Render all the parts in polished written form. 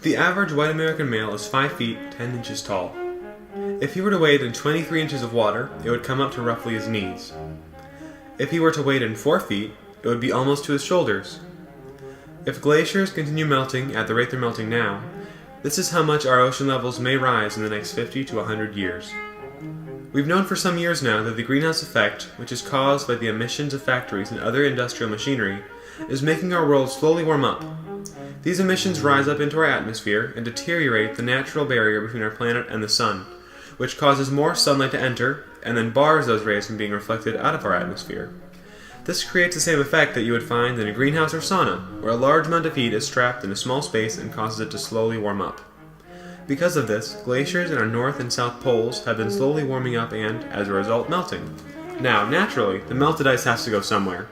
The average white American male is 5 feet 10 inches tall. If he were to wade in 23 inches of water, it would come up to roughly his knees. If he were to wade in 4 feet, it would be almost to his shoulders. If glaciers continue melting at the rate they're melting now, this is how much our ocean levels may rise in the next 50 to 100 years. We've known for some years now that the greenhouse effect, which is caused by the emissions of factories and other industrial machinery, is making our world slowly warm up. These emissions rise up into our atmosphere and deteriorate the natural barrier between our planet and the sun, which causes more sunlight to enter and then bars those rays from being reflected out of our atmosphere. This creates the same effect that you would find in a greenhouse or sauna, where a large amount of heat is trapped in a small space and causes it to slowly warm up. Because of this, glaciers in our north and south poles have been slowly warming up and, as a result, melting. Now, naturally, the melted ice has to go somewhere.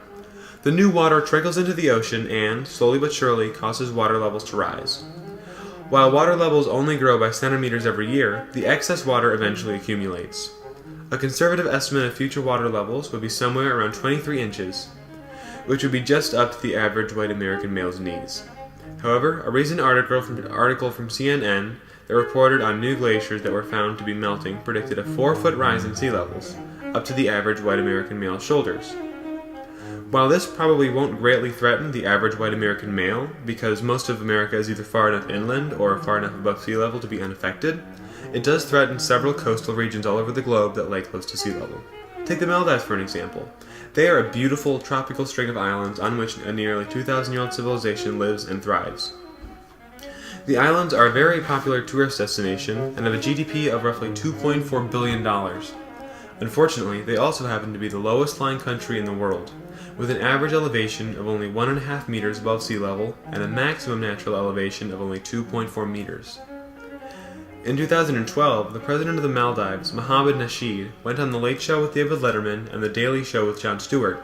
The new water trickles into the ocean and, slowly but surely, causes water levels to rise. While water levels only grow by centimeters every year, the excess water eventually accumulates. A conservative estimate of future water levels would be somewhere around 23 inches, which would be just up to the average white American male's knees. However, a recent article from CNN that reported on new glaciers that were found to be melting predicted a 4-foot rise in sea levels, up to the average white American male's shoulders. While this probably won't greatly threaten the average white American male, because most of America is either far enough inland or far enough above sea level to be unaffected, it does threaten several coastal regions all over the globe that lay close to sea level. Take the Maldives for an example. They are a beautiful tropical string of islands on which a nearly 2,000-year-old civilization lives and thrives. The islands are a very popular tourist destination and have a GDP of roughly $2.4 billion. Unfortunately, they also happen to be the lowest lying country in the world, with an average elevation of only 1.5 meters above sea level and a maximum natural elevation of only 2.4 meters. In 2012, the president of the Maldives, Mohammed Nasheed, went on The Late Show with David Letterman and The Daily Show with Jon Stewart.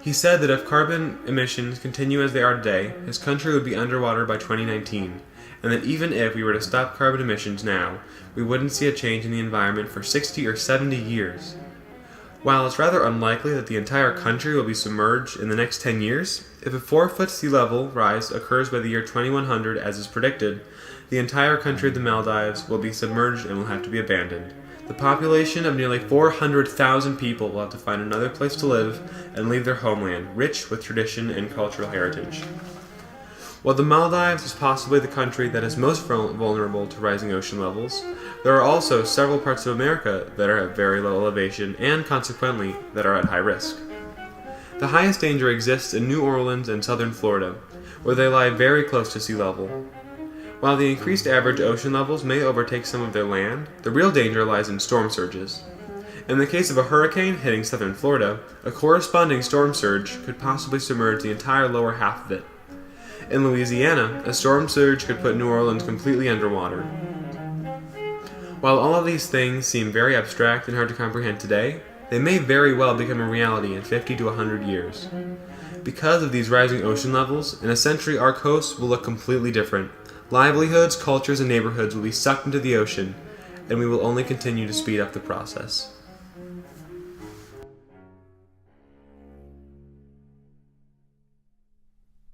He said that if carbon emissions continue as they are today, his country would be underwater by 2019, and that even if we were to stop carbon emissions now, we wouldn't see a change in the environment for 60 or 70 years. While it's rather unlikely that the entire country will be submerged in the next 10 years, if a 4-foot sea level rise occurs by the year 2100 as is predicted, the entire country of the Maldives will be submerged and will have to be abandoned. The population of nearly 400,000 people will have to find another place to live and leave their homeland, rich with tradition and cultural heritage. While the Maldives is possibly the country that is most vulnerable to rising ocean levels, there are also several parts of America that are at very low elevation and, consequently, that are at high risk. The highest danger exists in New Orleans and southern Florida, where they lie very close to sea level. While the increased average ocean levels may overtake some of their land, the real danger lies in storm surges. In the case of a hurricane hitting southern Florida, a corresponding storm surge could possibly submerge the entire lower half of it. In Louisiana, a storm surge could put New Orleans completely underwater. While all of these things seem very abstract and hard to comprehend today, they may very well become a reality in 50 to 100 years. Because of these rising ocean levels, in a century our coasts will look completely different. Livelihoods, cultures, and neighborhoods will be sucked into the ocean, and we will only continue to speed up the process.